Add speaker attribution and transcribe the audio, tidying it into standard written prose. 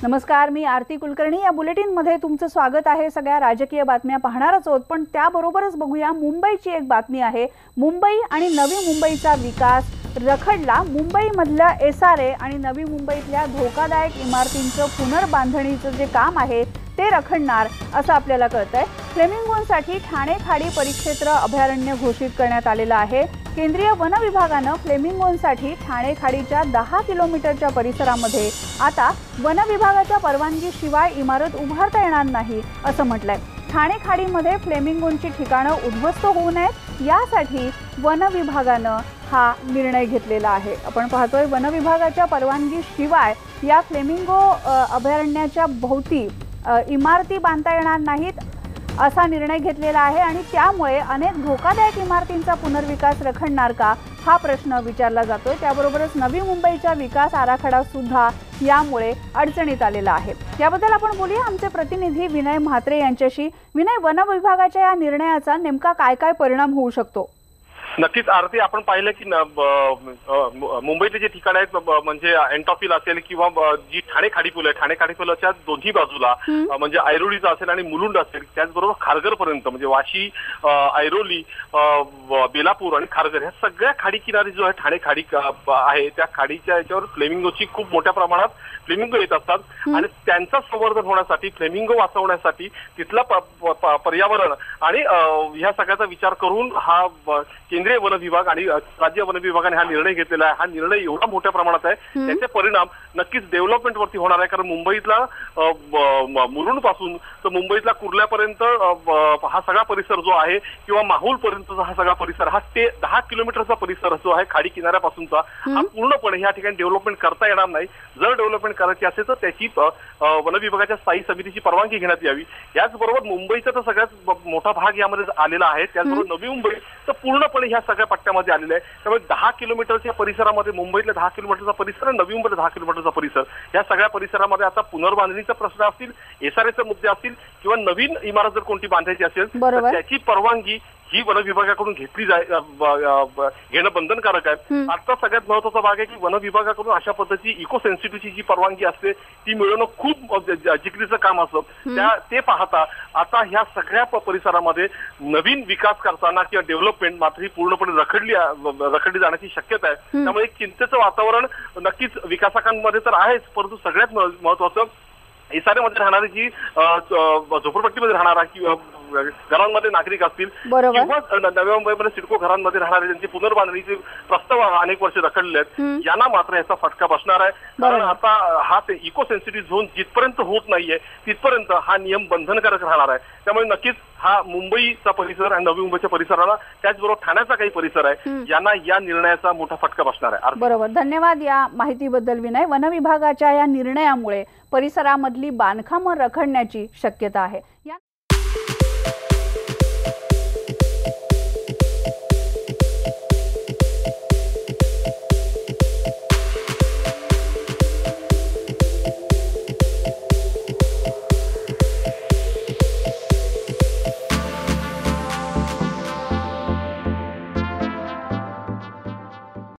Speaker 1: नमस्कार, मी आरती कुलकर्णी। या बुलेटिन मध्ये तुमचं स्वागत आहे। सगळ्या राजकीय बातम्या पाहणारच आहोत, पण त्याबरोबरच बघूया मुंबईची एक बातमी आहे। मुंबई आणि नवी मुंबईचा विकास रखडला। मुंबईमधल्या एसआरए आणि नवी मुंबईतल्या धोकादायक इमारतींचं पुनर्बांधणीचं जे काम आहे ते रखडणार असं आपल्याला कळतंय। फ्लेमिंगोसाठी ठाणे खाडी परिक्षेत्र अभयारण्य घोषित करण्यात आलेलं आहे। केंद्रीय वन विभागानं फ्लेमिंगोसाठी ठाणे खाडीच्या 10 किलोमीटरच्या परिसरामध्ये आता वन विभागाच्या परवानगीशिवाय इमारत उभारता येणार नाही असं म्हटलंय। ठाणे खाडीमध्ये फ्लेमिंगोची ठिकाणं उद्ध्वस्त होऊ नयेत यासाठी वन विभागानं हा निर्णय घेतलेला आहे। आपण पाहतोय वन विभागाच्या परवानगीशिवाय या फ्लेमिंगो अभयारण्याच्या भोवती इमारती बांधता येणार नाहीत असा निर्णय घेतलेला आहे आणि त्यामुळे अनेक धोकादायक इमारतींचा पुनर्विकास रखडणार का हा प्रश्न विचारला जातोय। त्याबरोबरच नवी मुंबईचा विकास आराखडा सुद्धा यामुळे अडचणीत आलेला आहे। याबद्दल आपण बोलूया आमचे प्रतिनिधी विनय म्हात्रे यांच्याशी। विनय, वन विभागाच्या या निर्णयाचा नेमका काय काय परिणाम होऊ शकतो?
Speaker 2: नक्कीच आरती, आपण पाहिलं की मुंबईतले जे ठिकाण आहेत म्हणजे एंटॉफिल असेल किंवा जी ठाणे खाडीपूल आहे, ठाणे खाडीपुलाच्या दोन्ही बाजूला म्हणजे ऐरोलीचा असेल आणि मुलुंड असेल, त्याचबरोबर खारघर पर्यंत म्हणजे वाशी, ऐरोली, बेलापूर आणि खारघर ह्या सगळ्या खाडी किनारी जो आहे ठाणे खाडी आहे त्या खाडीच्या याच्यावर फ्लेमिंगोची खूप मोठ्या प्रमाणात फ्लेमिंगो येत असतात आणि त्यांचं संवर्धन होण्यासाठी, फ्लेमिंगो वाचवण्यासाठी तिथलं पर्यावरण आणि ह्या सगळ्याचा विचार करून हा केंद्रीय वन विभाग आणि राज्य वन विभागाने हा निर्णय घेतलेला आहे। हा निर्णय एवढा मोठ्या प्रमाणात आहे त्याचे परिणाम नक्कीच डेव्हलपमेंट वरती होणार आहे। कारण मुंबईतला मुलुंड पासून तर मुंबईतला कुर्ल्यापर्यंत हा सगळा परिसर जो आहे किंवा माहुल पर्यंतचा हा सगळा परिसर, हा ते 10 किलोमीटरचा परिसर जो आहे खाडी किनाऱ्यापासूनचा, हा पूर्णपणे ह्या ठिकाणी डेव्हलपमेंट करता येणार नाही। जर डेव्हलपमेंट करायची असेल तर त्याची वन विभागाच्या स्थायी समितीची परवानगी घेण्यात यावी। याचबरोबर मुंबईचा तर सगळ्यात मोठा भाग यामध्ये आलेला आहे, त्याचबरोबर नवी मुंबई तर पूर्णपणे ह्या सगळ्या पट्ट्यामध्ये आलेले आहे। त्यामुळे 10 किलोमीटरच्या परिसरामध्ये मुंबईतल्या 10 किलोमीटरचा परिसर आणि नवी मुंबईला 10 किलोमीटरचा परिसर, या सगळ्या परिसरामध्ये आता पुनर्बांधणीचा प्रश्न असतील, एसआरएचे मुद्दे असतील किंवा नवीन इमारत जर कोणती बांधायची असेल तर त्याची परवानगी ही वन विभागाकडून घेतली घेणं बंधनकारक आहे। आता सगळ्यात महत्वाचा भाग आहे की वन विभागाकडून अशा पद्धतीची इको सेन्सिटिव्हची जी परवानगी असते ती मिळवणं खूप जिकिरीचं काम असतं। ते पाहता आता ह्या सगळ्या परिसरामध्ये नवीन विकास करताना किंवा डेव्हलपमेंट मात्र ही पूर्णपणे रखडली जाण्याची शक्यता आहे। त्यामुळे एक चिंतेचं वातावरण नक्कीच विकासकांमध्ये तर आहेच, परंतु सगळ्यात महत्वाचं एसआरए मध्ये राहणारी जी झोपडपट्टीमध्ये राहणारा किंवा घरांमध्ये नागरिक असतील किंवा नवी मुंबईमध्ये सिडको घरांमध्ये राहणारे ज्यांची पुनर्बांधणीचे प्रस्ताव अनेक वर्ष रखडले आहेत, यांना मात्र याचा फटका बसणार आहे। कारण आता हा ते इको सेन्सिटिव्ह झोन जिथपर्यंत होत नाहीये तिथपर्यंत हा नियम बंधनकारक राहणार आहे। त्यामुळे नक्कीच हा मुंबईचा परिसर आणि नवी मुंबईच्या परिसराला, त्याचबरोबर ठाण्याचा काही परिसर आहे, यांना या निर्णयाचा मोठा फटका बसणार आहे।
Speaker 1: बरोबर, धन्यवाद या माहितीबद्दल विनय। वन विभागाच्या या निर्णयामुळे परिसरामधली बांधकामं रखडण्याची शक्यता आहे।